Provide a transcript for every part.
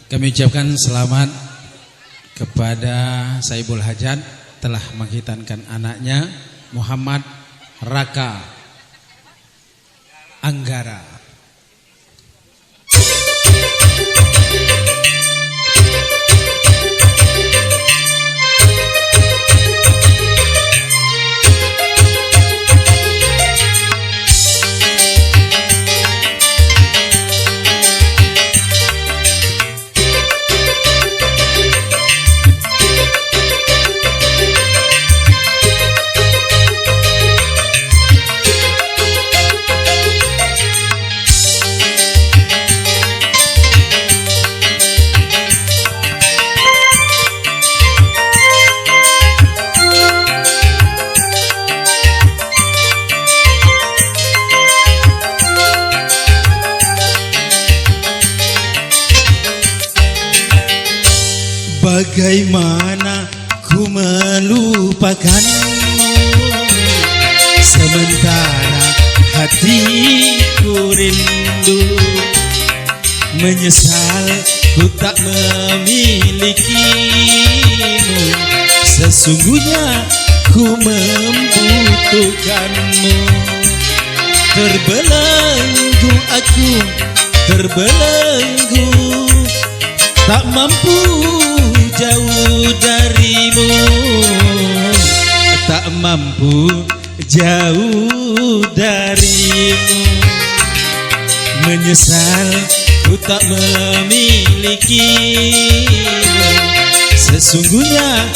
Kami ucapkan selamat kepada Saibul Hajat telah menghitankan anaknya Muhammad Raka Anggara. Bagaimana ku melupakanmu, sementara hatiku rindu. Menyesal ku tak memilikimu, sesungguhnya ku membutuhkanmu. Terbelenggu aku, terbelenggu, tak mampu jauh darimu, tak mampu jauh darimu. Menyesal ku tak memilikimu, sesungguhnya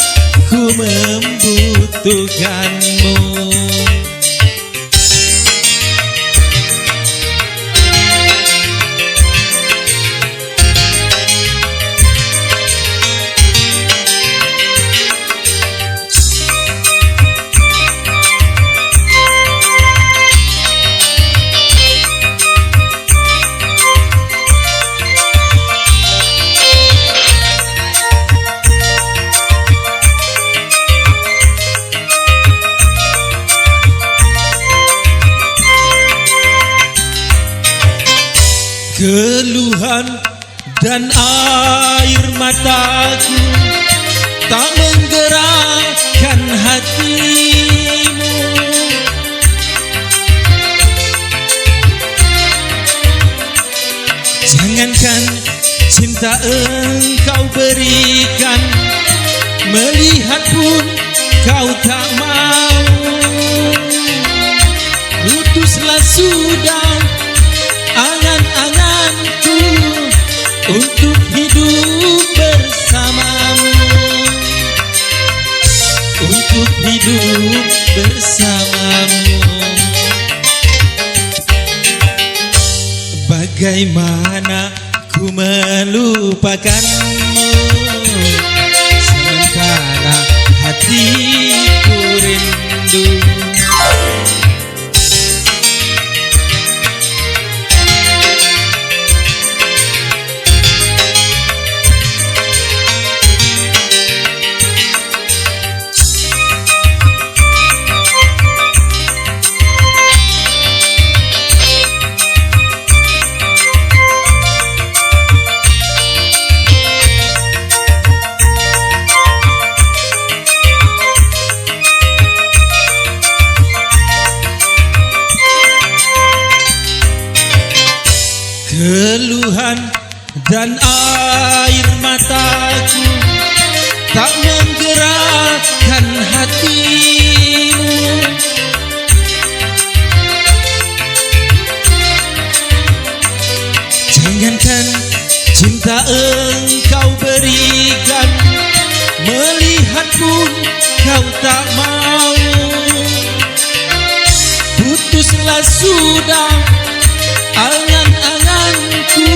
ku membutuhkanmu. Keluhan dan air mataku tak menggerakkan hatimu. Jangankan cinta engkau berikan, melihat pun kau tak mau. Putuslah sudah angan-anganku untuk hidup bersamamu, untuk hidup bersamamu. Bagaimana ku melupakanmu, sementara hatiku rindu. Keluhan dan air mataku tak menggerakkan hatimu. Jangankan cinta engkau berikan, melihat pun kau tak mau. Putuslah sudah angan-anganku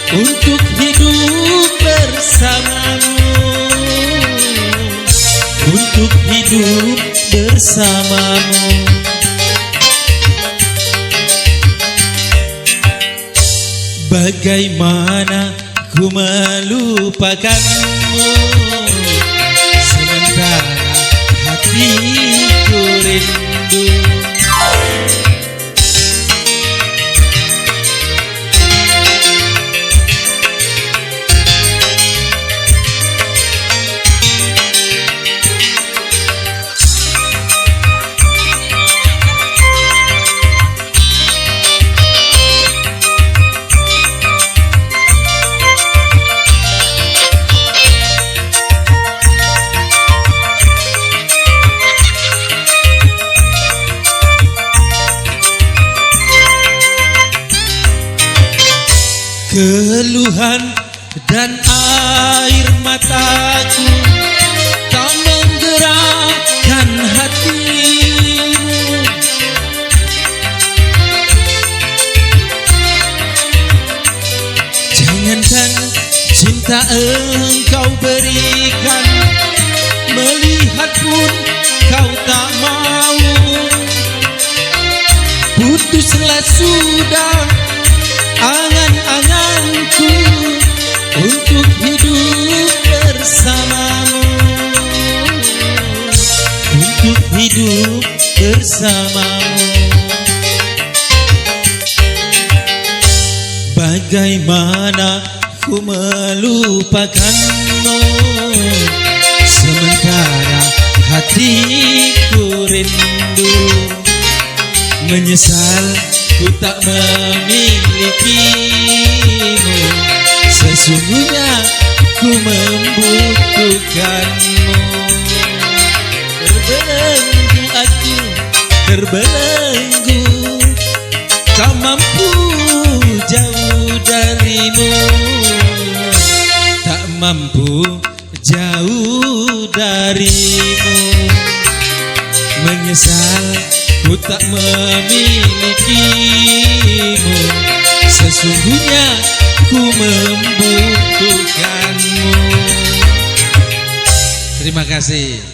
untuk hidup bersamamu, untuk hidup bersamamu. Bagaimana ku melupakanmu, sementara hatiku rindu. dan air mataku tak menggerakkan hatimu. Jangankan cinta engkau berikan, melihat pun kau tak mau. Putuslah sudah angan-anganku untuk hidup bersamamu, untuk hidup bersamamu. Bagaimana ku melupakanmu, sementara hatiku rindu. Menyesal ku tak memilikimu, sesungguhnya ku membutuhkanmu. Terbelenggu aku, terbelenggu, tak mampu jauh darimu, tak mampu jauh darimu. Menyesal ku tak memilikimu, sesungguhnya ku membutuhkanmu. Terima kasih.